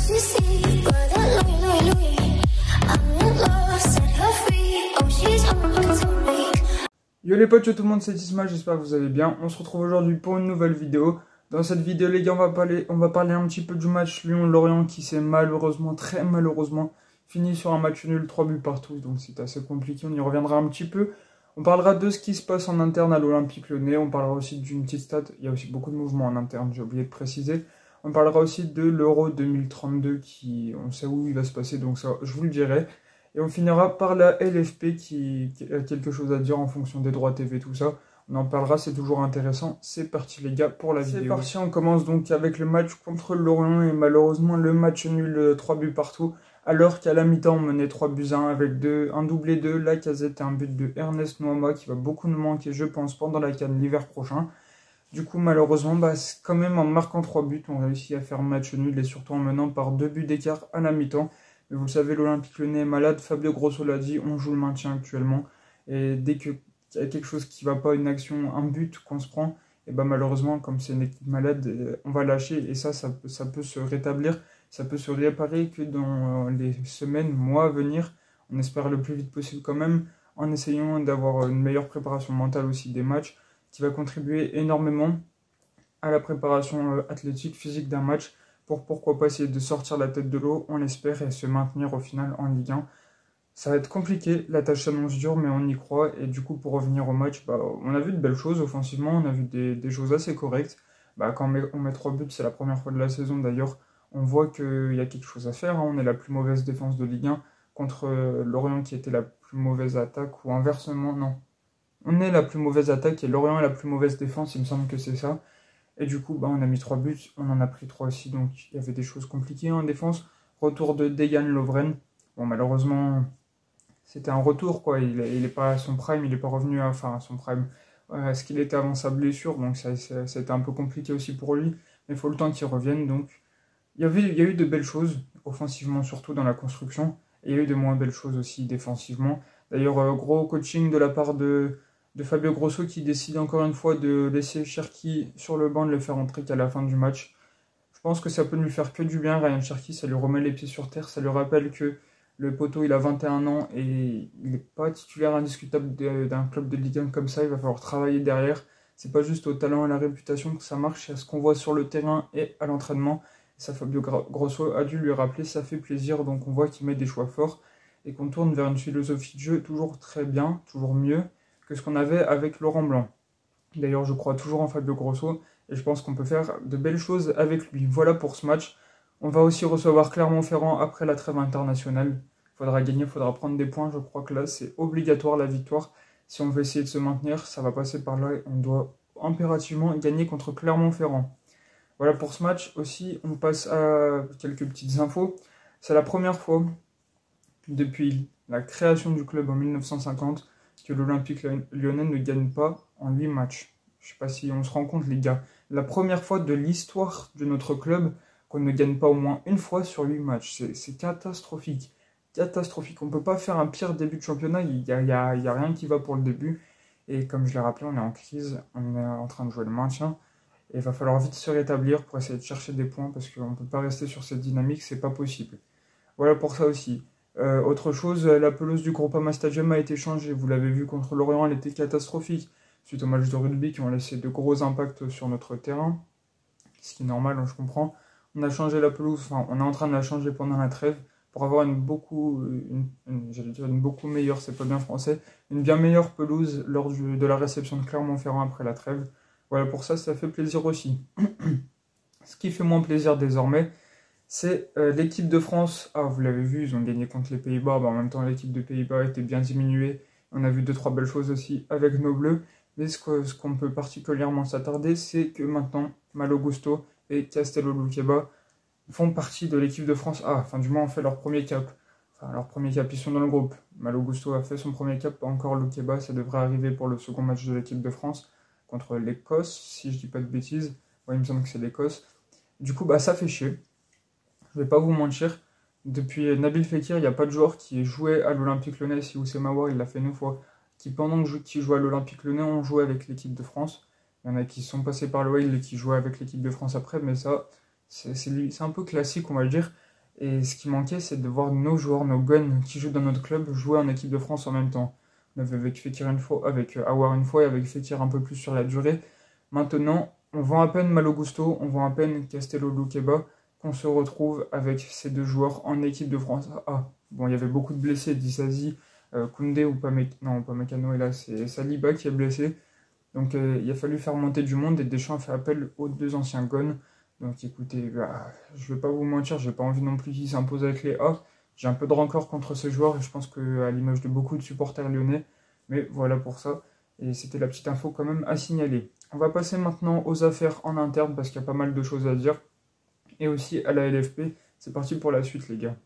Yo les potes, yo tout le monde, c'est Isma, j'espère que vous allez bien. On se retrouve aujourd'hui pour une nouvelle vidéo. Dans cette vidéo les gars, on va parler un petit peu du match Lyon-Lorient qui s'est malheureusement, très malheureusement, fini sur un match nul, 3 buts partout. Donc c'est assez compliqué, on y reviendra un petit peu. On parlera de ce qui se passe en interne à l'Olympique Lyonnais. On parlera aussi d'une petite stat, il y a aussi beaucoup de mouvements en interne, j'ai oublié de préciser. On parlera aussi de l'Euro 2032 qui, on sait où il va se passer, donc ça je vous le dirai. Et on finira par la LFP qui a quelque chose à dire en fonction des droits TV, tout ça. On en parlera, c'est toujours intéressant. C'est parti les gars pour la vidéo. C'est parti, on commence donc avec le match contre Lorient et malheureusement le match nul 3 buts partout. Alors qu'à la mi-temps on menait 3 buts à 1 avec un doublé de Lacazette et un but de Ernest Nuama qui va beaucoup nous manquer je pense pendant la CAN l'hiver prochain. Du coup malheureusement quand même en marquant 3 buts on réussit à faire match nul et surtout en menant par 2 buts d'écart à la mi-temps. Mais vous le savez, l'Olympique Lyonnais est malade, Fabio Grosso l'a dit, on joue le maintien actuellement. Et dès qu'il y a quelque chose qui ne va pas, une action, un but qu'on se prend, et ben malheureusement, comme c'est une équipe malade, on va lâcher. Et ça peut se rétablir, ça peut se réparer que dans les semaines, mois à venir. On espère le plus vite possible quand même, en essayant d'avoir une meilleure préparation mentale aussi des matchs, qui va contribuer énormément à la préparation athlétique, physique d'un match, pour pourquoi pas essayer de sortir la tête de l'eau, on l'espère, et se maintenir au final en Ligue 1. Ça va être compliqué, la tâche s'annonce dure, mais on y croit, et du coup pour revenir au match, on a vu de belles choses offensivement, on a vu des choses assez correctes. Quand on met 3 buts, c'est la première fois de la saison d'ailleurs, on voit qu'il y a quelque chose à faire, hein. On est la plus mauvaise défense de Ligue 1, contre Lorient qui était la plus mauvaise attaque, ou inversement, non. On est la plus mauvaise attaque et Lorient est la plus mauvaise défense, il me semble que c'est ça. Et du coup, on a mis 3 buts, on en a pris 3 aussi, donc il y avait des choses compliquées en défense. Retour de Dejan Lovren. Bon, malheureusement, c'était un retour, quoi. Il est pas à son prime, il n'est pas revenu à son prime. À ce qu'il était avant sa blessure, donc ça a été un peu compliqué aussi pour lui. Mais il faut le temps qu'il revienne, donc il y a eu de belles choses, offensivement surtout dans la construction. Et il y a eu de moins belles choses aussi défensivement. D'ailleurs, gros coaching de la part de Fabio Grosso qui décide encore une fois de laisser Cherki sur le banc, de le faire entrer qu'à la fin du match. Je pense que ça peut ne lui faire que du bien, Ryan Cherki, ça lui remet les pieds sur terre, ça lui rappelle que le poteau il a 21 ans et il n'est pas titulaire indiscutable d'un club de Ligue 1 comme ça, il va falloir travailler derrière. C'est pas juste au talent et à la réputation que ça marche, c'est à ce qu'on voit sur le terrain et à l'entraînement. Ça, Fabio Grosso a dû lui rappeler, ça fait plaisir, donc on voit qu'il met des choix forts et qu'on tourne vers une philosophie de jeu toujours très bien, toujours mieux que ce qu'on avait avec Laurent Blanc. D'ailleurs, je crois toujours en Fabio Grosso et je pense qu'on peut faire de belles choses avec lui. Voilà pour ce match. On va aussi recevoir Clermont-Ferrand après la trêve internationale. Il faudra gagner, il faudra prendre des points. Je crois que là, c'est obligatoire la victoire. Si on veut essayer de se maintenir, ça va passer par là et on doit impérativement gagner contre Clermont-Ferrand. Voilà pour ce match. Aussi, on passe à quelques petites infos. C'est la première fois depuis la création du club en 1950 que l'Olympique Lyonnais ne gagne pas en 8 matchs. Je ne sais pas si on se rend compte les gars. La première fois de l'histoire de notre club qu'on ne gagne pas au moins une fois sur 8 matchs. C'est catastrophique. Catastrophique. On ne peut pas faire un pire début de championnat. Il n'y a rien qui va pour le début. Et comme je l'ai rappelé, on est en crise. On est en train de jouer le maintien. Et il va falloir vite se rétablir pour essayer de chercher des points parce qu'on ne peut pas rester sur cette dynamique. C'est pas possible. Voilà pour ça aussi. Autre chose, la pelouse du Groupama Stadium a été changée. Vous l'avez vu contre Lorient, elle était catastrophique. Suite au match de rugby qui ont laissé de gros impacts sur notre terrain. Ce qui est normal, je comprends. On a changé la pelouse, enfin on est en train de la changer pendant la trêve pour avoir une beaucoup meilleure, c'est pas bien français, une bien meilleure pelouse lors de la réception de Clermont-Ferrand après la trêve. Voilà pour ça, ça fait plaisir aussi. Ce qui fait moins plaisir désormais, c'est l'équipe de France. Ah, vous l'avez vu, ils ont gagné contre les Pays-Bas. En même temps, l'équipe de Pays-Bas était bien diminuée. On a vu 2-3 belles choses aussi avec nos Bleus. Mais ce qu'on peut particulièrement s'attarder, c'est que maintenant, Malo Gusto et Castello Luqueba font partie de l'équipe de France A. Enfin, du moins, ont fait leur premier cap. Enfin, leur premier cap, ils sont dans le groupe. Malo Gusto a fait son premier cap, pas encore Luqueba. Ça devrait arriver pour le second match de l'équipe de France contre l'Écosse, si je dis pas de bêtises. Ouais, il me semble que c'est l'Écosse. Du coup, ça fait chier. Je vais pas vous mentir, depuis Nabil Fekir, il n'y a pas de joueur qui ait joué à l'Olympique Lyonnais. Si Oussema Aouar, il l'a fait 9 fois, qui pendant qu'il jouait à l'Olympique Lyonnais, ont joué avec l'équipe de France. Il y en a qui sont passés par l'OL et qui jouaient avec l'équipe de France après, mais ça, c'est un peu classique, on va le dire. Et ce qui manquait, c'est de voir nos joueurs, nos guns qui jouent dans notre club, jouer en équipe de France en même temps. On avait avec Fekir une fois, avec Aouar une fois, et avec Fekir un peu plus sur la durée. Maintenant, on vend à peine Malo Gusto, on vend à peine Castello Luqueba, qu'on se retrouve avec ces deux joueurs en équipe de France. Ah, bon, il y avait beaucoup de blessés, Disasi, Koundé ou non, pas Mécano, et là c'est Saliba qui est blessé. Donc il a fallu faire monter du monde et Deschamps a fait appel aux deux anciens gones. Donc écoutez, bah, je vais pas vous mentir, j'ai pas envie non plus qu'ils s'imposent avec les A. J'ai un peu de rancœur contre ces joueurs et je pense qu'à l'image de beaucoup de supporters lyonnais. Mais voilà pour ça. Et c'était la petite info quand même à signaler. On va passer maintenant aux affaires en interne parce qu'il y a pas mal de choses à dire. Et aussi à la LFP. C'est parti pour la suite les gars.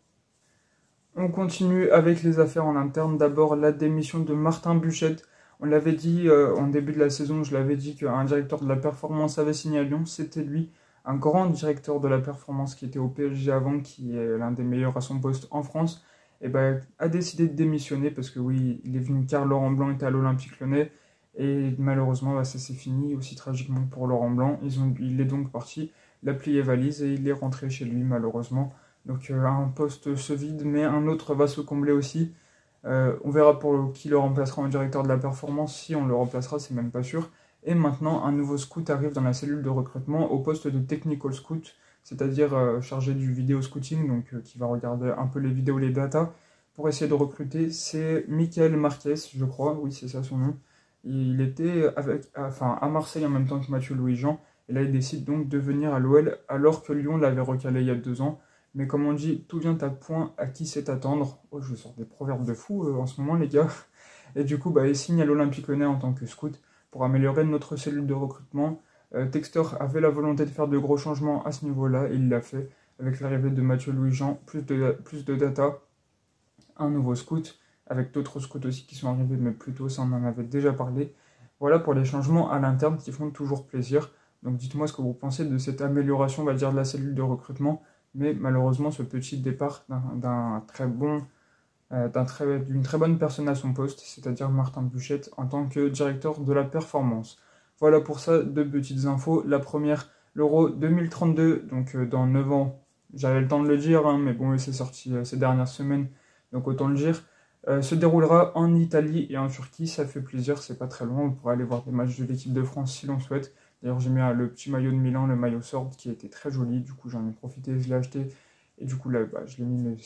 On continue avec les affaires en interne. D'abord la démission de Martin Buchette. On l'avait dit en début de la saison, je l'avais dit qu'un directeur de la performance avait signé à Lyon. C'était lui, un grand directeur de la performance qui était au PSG avant, qui est l'un des meilleurs à son poste en France. Et ben, a décidé de démissionner parce que oui, il est venu car Laurent Blanc était à l'Olympique Lyonnais. Et malheureusement, bah, ça s'est fini aussi tragiquement pour Laurent Blanc. Il est donc parti, il a plié valise et il est rentré chez lui malheureusement. Donc un poste se vide, mais un autre va se combler aussi. On verra pour qui le remplacera en directeur de la performance. Si on le remplacera, c'est même pas sûr. Et maintenant, un nouveau scout arrive dans la cellule de recrutement au poste de technical scout, c'est-à-dire chargé du vidéo scouting, donc qui va regarder un peu les vidéos, les datas, pour essayer de recruter. C'est Michael Marquez, je crois, oui c'est ça son nom. Il était à Marseille en même temps que Mathieu Louis-Jean, et là il décide donc de venir à l'OL alors que Lyon l'avait recalé il y a 2 ans. Mais comme on dit, tout vient à point, à qui sait attendre. Oh, je sors des proverbes de fou en ce moment, les gars. Et du coup, bah, il signe à l'Olympique Lyonnais en tant que scout pour améliorer notre cellule de recrutement. Textor avait la volonté de faire de gros changements à ce niveau-là, et il l'a fait avec l'arrivée de Mathieu Louis-Jean, plus de data, un nouveau scout, avec d'autres scouts aussi qui sont arrivés, mais plutôt ça on en avait déjà parlé. Voilà pour les changements à l'interne qui font toujours plaisir. Donc dites-moi ce que vous pensez de cette amélioration, on va dire, de la cellule de recrutement. Mais malheureusement, ce petit départ d'une très bonne personne à son poste, c'est-à-dire Martin Buchette, en tant que directeur de la performance. Voilà pour ça, 2 petites infos. La première, l'Euro 2032, donc dans 9 ans, j'avais le temps de le dire, hein, mais bon, c'est sorti ces dernières semaines, donc autant le dire, se déroulera en Italie et en Turquie. Ça fait plaisir, c'est pas très loin, on pourra aller voir des matchs de l'équipe de France si l'on souhaite. D'ailleurs, j'ai mis le petit maillot de Milan, le maillot Sword, qui était très joli. Du coup, j'en ai profité, je l'ai acheté. Et du coup, là, bah, je l'ai mis, mais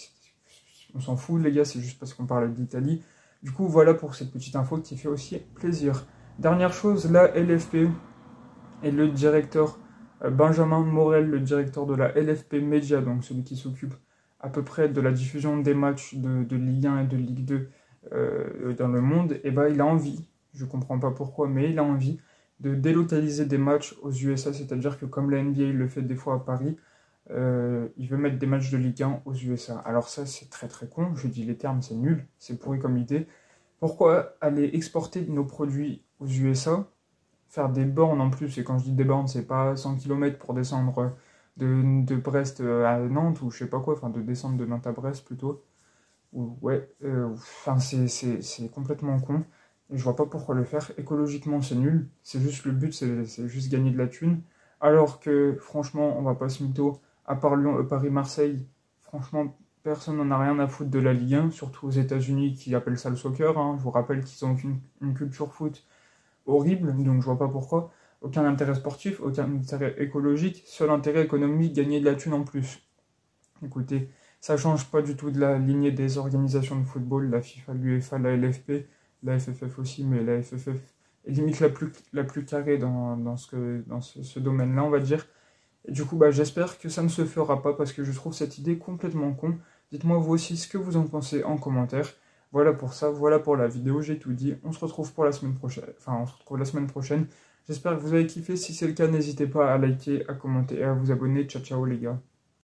on s'en fout, les gars, c'est juste parce qu'on parlait d'Italie. Du coup, voilà pour cette petite info qui fait aussi plaisir. Dernière chose, la LFP et le directeur Benjamin Morel, le directeur de la LFP Media, donc celui qui s'occupe à peu près de la diffusion des matchs de Ligue 1 et de Ligue 2 dans le monde, et bah, il a envie, je comprends pas pourquoi, mais il a envie de délocaliser des matchs aux USA, c'est-à-dire que comme la NBA le fait des fois à Paris, il veut mettre des matchs de Ligue 1 aux USA. Alors ça, c'est très très con, je dis les termes, c'est nul, c'est pourri comme idée. Pourquoi aller exporter nos produits aux USA, faire des bornes en plus, et quand je dis des bornes, c'est pas 100 km pour descendre de Brest à Nantes, ou je sais pas quoi, enfin de descendre de Nantes à Brest plutôt. Ouais, enfin c'est complètement con. Et je vois pas pourquoi le faire. Écologiquement, c'est nul. C'est juste le but, c'est juste gagner de la thune. Alors que, franchement, on va pas se mytho. À part Lyon, Paris-Marseille, franchement, personne n'en a rien à foutre de la Ligue 1, surtout aux États-Unis qui appellent ça le soccer. Hein. Je vous rappelle qu'ils ont une culture foot horrible, donc je vois pas pourquoi. Aucun intérêt sportif, aucun intérêt écologique, seul intérêt économique, gagner de la thune en plus. Écoutez, ça change pas du tout de la lignée des organisations de football, la FIFA, l'UEFA, la LFP, la FFF aussi, mais la FFF est limite la plus carrée dans ce domaine-là, on va dire. Et du coup, bah, j'espère que ça ne se fera pas parce que je trouve cette idée complètement con. Dites-moi vous aussi ce que vous en pensez en commentaire. Voilà pour ça, voilà pour la vidéo, j'ai tout dit. On se retrouve pour la semaine prochaine. Enfin, on se retrouve la semaine prochaine. J'espère que vous avez kiffé. Si c'est le cas, n'hésitez pas à liker, à commenter et à vous abonner. Ciao, ciao les gars.